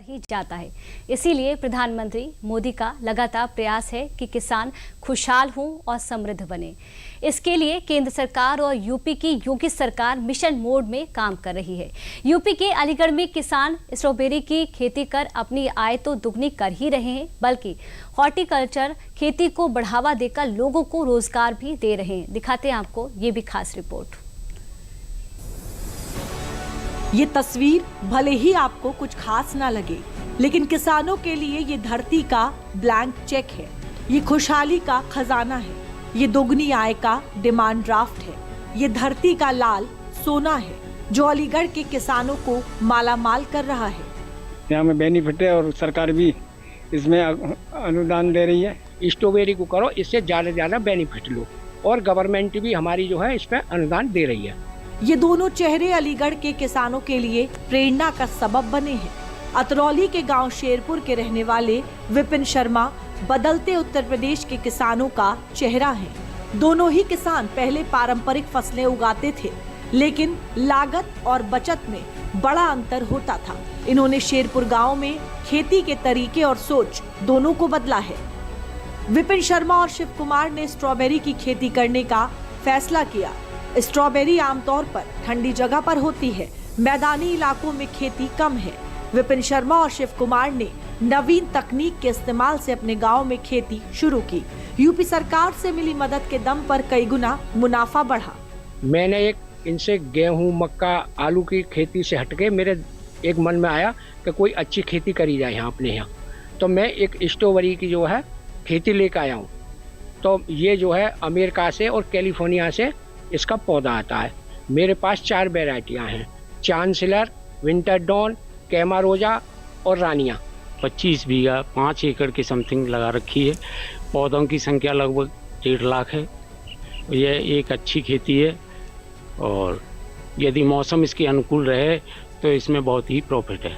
ही जाता है। इसीलिए प्रधानमंत्री मोदी का लगातार प्रयास है कि किसान खुशहाल हों और समृद्ध बने। इसके लिए केंद्र सरकार और यूपी की योगी सरकार मिशन मोड में काम कर रही है। यूपी के अलीगढ़ में किसान स्ट्रॉबेरी की खेती कर अपनी आय तो दुगनी कर ही रहे हैं, बल्कि हॉर्टिकल्चर खेती को बढ़ावा देकर लोगों को रोजगार भी दे रहे हैं। दिखाते हैं आपको ये भी खास रिपोर्ट। ये तस्वीर भले ही आपको कुछ खास ना लगे, लेकिन किसानों के लिए ये धरती का ब्लैंक चेक है। ये खुशहाली का खजाना है। ये दोगुनी आय का डिमांड ड्राफ्ट है। ये धरती का लाल सोना है जो अलीगढ़ के किसानों को माला माल कर रहा है। यहाँ में बेनिफिट है और सरकार भी इसमें अनुदान दे रही है। स्ट्रॉबेरी को करो, इससे ज्यादा ज्यादा बेनिफिट लो, और गवर्नमेंट भी हमारी जो है इस पे अनुदान दे रही है। ये दोनों चेहरे अलीगढ़ के किसानों के लिए प्रेरणा का सबब बने हैं। अतरौली के गांव शेरपुर के रहने वाले विपिन शर्मा बदलते उत्तर प्रदेश के किसानों का चेहरा हैं। दोनों ही किसान पहले पारंपरिक फसलें उगाते थे, लेकिन लागत और बचत में बड़ा अंतर होता था। इन्होंने शेरपुर गांव में खेती के तरीके और सोच दोनों को बदला है। विपिन शर्मा और शिव कुमार ने स्ट्रॉबेरी की खेती करने का फैसला किया। स्ट्रॉबेरी आमतौर पर ठंडी जगह पर होती है, मैदानी इलाकों में खेती कम है। विपिन शर्मा और शिव कुमार ने नवीन तकनीक के इस्तेमाल से अपने गांव में खेती शुरू की। यूपी सरकार से मिली मदद के दम पर कई गुना मुनाफा बढ़ा। मैंने इनसे गेहूं, मक्का, आलू की खेती से हटके मेरे एक मन में आया कि कोई अच्छी खेती करी जाए यहाँ अपने यहाँ। तो मैं एक स्ट्रॉबेरी की जो है खेती लेकर आया हूँ। तो ये जो है अमेरिका से और कैलिफोर्निया से इसका पौधा आता है। मेरे पास 4 वैरायटियाँ हैं, चांसलर, विंटर डॉन, कैमारोजा और रानिया। 25 बीघा 5 एकड़ की समथिंग लगा रखी है। पौधों की संख्या लगभग 1.5 लाख है। यह एक अच्छी खेती है और यदि मौसम इसके अनुकूल रहे तो इसमें बहुत ही प्रॉफिट है।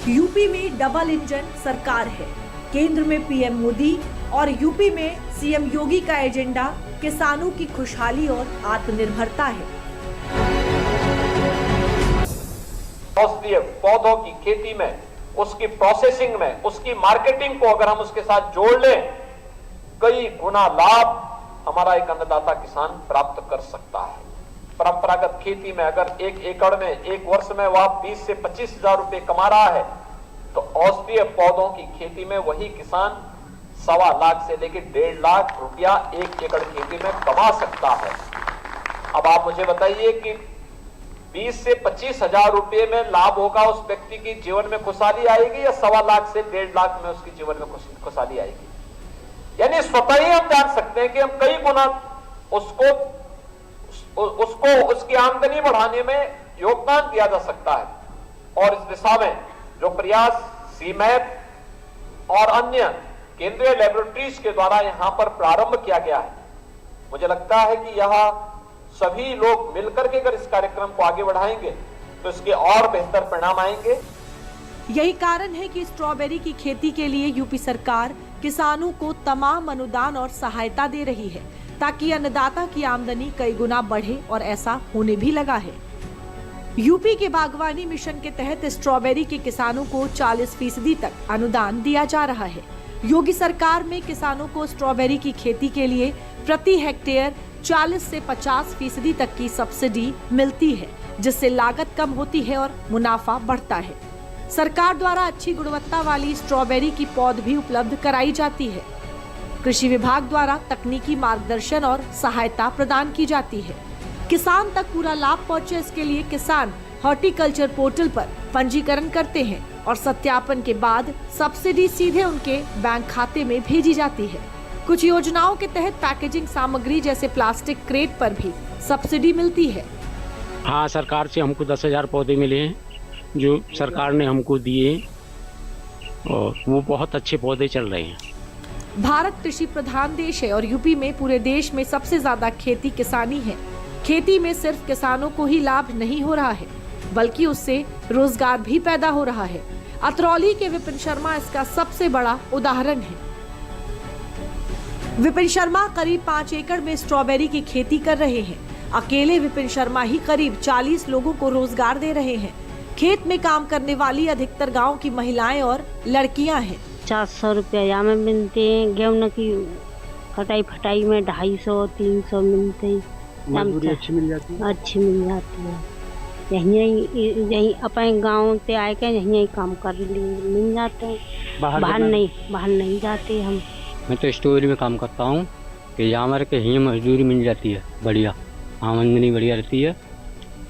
यूपी में डबल इंजन सरकार है। केंद्र में पीएम मोदी और यूपी में सीएम योगी का एजेंडा किसानों की खुशहाली और आत्मनिर्भरता है। औषधीय पौधों की खेती में, उसकी प्रोसेसिंग में, उसकी मार्केटिंग को अगर हम उसके साथ जोड़ लें, कई गुना लाभ हमारा एक अन्नदाता किसान प्राप्त कर सकता है। परंपरागत खेती में अगर 1 एकड़ में एक वर्ष में वह 20 से 25 हजार रुपए कमा रहा है, तो औषधीय पौधों की खेती में वही किसान 1.25 लाख से लेकर 1.5 लाख रुपया 1 एकड़ खेती में कमा सकता है। अब आप मुझे बताइए कि 20 से 25 हजार रुपए में लाभ होगा, उस व्यक्ति की जीवन में खुशहाली आएगी, या 1.25 लाख से 1.5 लाख में उसकी जीवन में खुशहाली आएगी? यानी स्वतः ही हम जान सकते हैं कि हम कई गुना उसको उसकी आमदनी बढ़ाने में योगदान दिया जा सकता है। और इस दिशा में जो प्रयास सीमैप और अन्य केंद्रीय लैबोरेटरीज के द्वारा यहां पर प्रारंभ किया गया है, मुझे लगता है कि यह सभी लोग मिलकर के अगर इस कार्यक्रम को आगे बढ़ाएंगे तो इसके और बेहतर परिणाम आएंगे। यही कारण है कि स्ट्रॉबेरी की खेती के लिए यूपी सरकार किसानों को तमाम अनुदान और सहायता दे रही है, ताकि अन्नदाता की आमदनी कई गुना बढ़े, और ऐसा होने भी लगा है। यूपी के बागवानी मिशन के तहत स्ट्रॉबेरी के किसानों को 40% तक अनुदान दिया जा रहा है। योगी सरकार में किसानों को स्ट्रॉबेरी की खेती के लिए प्रति हेक्टेयर 40 से 50% तक की सब्सिडी मिलती है, जिससे लागत कम होती है और मुनाफा बढ़ता है। सरकार द्वारा अच्छी गुणवत्ता वाली स्ट्रॉबेरी की पौध भी उपलब्ध कराई जाती है। कृषि विभाग द्वारा तकनीकी मार्गदर्शन और सहायता प्रदान की जाती है। किसान तक पूरा लाभ पहुंचे, इसके लिए किसान हॉर्टिकल्चर पोर्टल पर पंजीकरण करते हैं और सत्यापन के बाद सब्सिडी सीधे उनके बैंक खाते में भेजी जाती है। कुछ योजनाओं के तहत पैकेजिंग सामग्री जैसे प्लास्टिक क्रेट पर भी सब्सिडी मिलती है। हाँ, सरकार से हमको 10,000 पौधे मिले हैं जो सरकार ने हमको दिए, और वो बहुत अच्छे पौधे चल रहे हैं। भारत कृषि प्रधान देश है और यूपी में पूरे देश में सबसे ज्यादा खेती किसानी है। खेती में सिर्फ किसानों को ही लाभ नहीं हो रहा है, बल्कि उससे रोजगार भी पैदा हो रहा है। अतरौली के विपिन शर्मा इसका सबसे बड़ा उदाहरण है। विपिन शर्मा करीब 5 एकड़ में स्ट्रॉबेरी की खेती कर रहे हैं। अकेले विपिन शर्मा ही करीब 40 लोगों को रोजगार दे रहे हैं। खेत में काम करने वाली अधिकतर गांव की महिलाएं और लड़कियां हैं। 400 रुपया में मिलते हैं। गेहूं की कटाई फटाई में 250-300 मिलते हैं। मजदूरी अच्छी मिल जाती है। अच्छी मिल जाती है। यहीं अपने गांव से आए के यहीं काम कर मिल जाते हैं। बाहर नहीं जाते हम। मैं तो स्ट्रॉबेरी में काम करता हूँ कि यहाँ मर के यहीं मजदूरी मिल जाती है, बढ़िया आमदनी बढ़िया रहती है।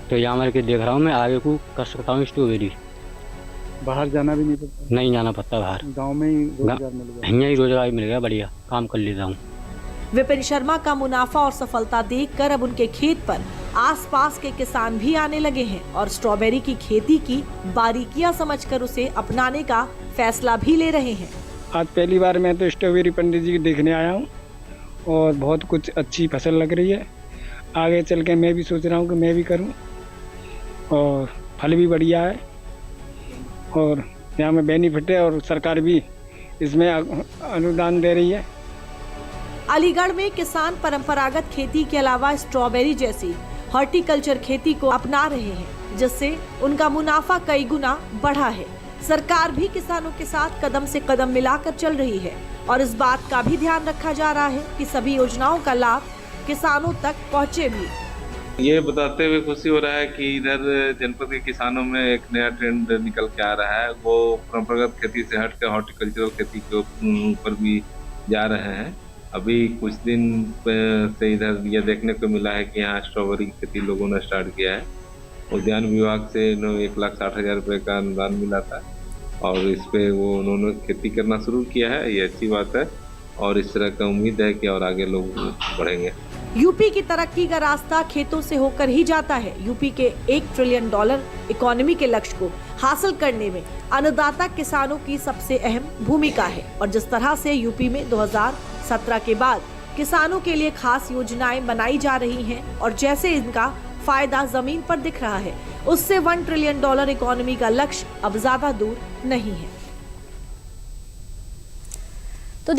तो यहाँ मर के देख रहा हूँ मैं आगे को कर सकता हूँ स्ट्रॉबेरी। बाहर जाना भी नहीं पड़ता। नहीं जाना पड़ता बाहर, गांव में ही रोजगार मिल गया। यहीं ही रोजगार मिल गया, बढ़िया काम कर लेता हूँ। विपिन शर्मा का मुनाफा और सफलता देखकर अब उनके खेत पर आसपास के किसान भी आने लगे हैं और स्ट्रॉबेरी की खेती की बारीकियां समझकर उसे अपनाने का फैसला भी ले रहे हैं। आज पहली बार मैं तो स्ट्रॉबेरी पंडित जी देखने आया हूँ और बहुत कुछ अच्छी फसल लग रही है। आगे चल के मैं भी सोच रहा हूँ कि मैं भी करूँ और फल भी बढ़िया है और यहाँ में बेनिफिट है और सरकार भी इसमें अनुदान दे रही है। अलीगढ़ में किसान परंपरागत खेती के अलावा स्ट्रॉबेरी जैसी हॉर्टिकल्चर खेती को अपना रहे हैं, जिससे उनका मुनाफा कई गुना बढ़ा है। सरकार भी किसानों के साथ कदम से कदम मिलाकर चल रही है और इस बात का भी ध्यान रखा जा रहा है कि सभी योजनाओं का लाभ किसानों तक पहुंचे भी। ये बताते हुए खुशी हो रहा है कि इधर जनपद के किसानों में एक नया ट्रेंड निकल के आ रहा है। वो परंपरागत खेती से हटकर हॉर्टिकल्चरल खेती के ऊपर भी जा रहे हैं। अभी कुछ दिन से इधर यह देखने को मिला है कि यहाँ स्ट्रॉबेरी की खेती लोगों ने स्टार्ट किया है। उद्यान विभाग से 1,60,000 रुपये का अनुदान मिला था और इस पे वो उन्होंने खेती करना शुरू किया है। ये अच्छी बात है और इस तरह का उम्मीद है कि और आगे लोग बढ़ेंगे। यूपी की तरक्की का रास्ता खेतों से होकर ही जाता है। यूपी के $1 ट्रिलियन इकोनॉमी के लक्ष्य को हासिल करने में अन्नदाता किसानों की सबसे अहम भूमिका है और जिस तरह से यूपी में 2017 के बाद किसानों के लिए खास योजनाएं बनाई जा रही हैं और जैसे इनका फायदा जमीन पर दिख रहा है, उससे $1 ट्रिलियन इकोनॉमी का लक्ष्य अब ज्यादा दूर नहीं है। तो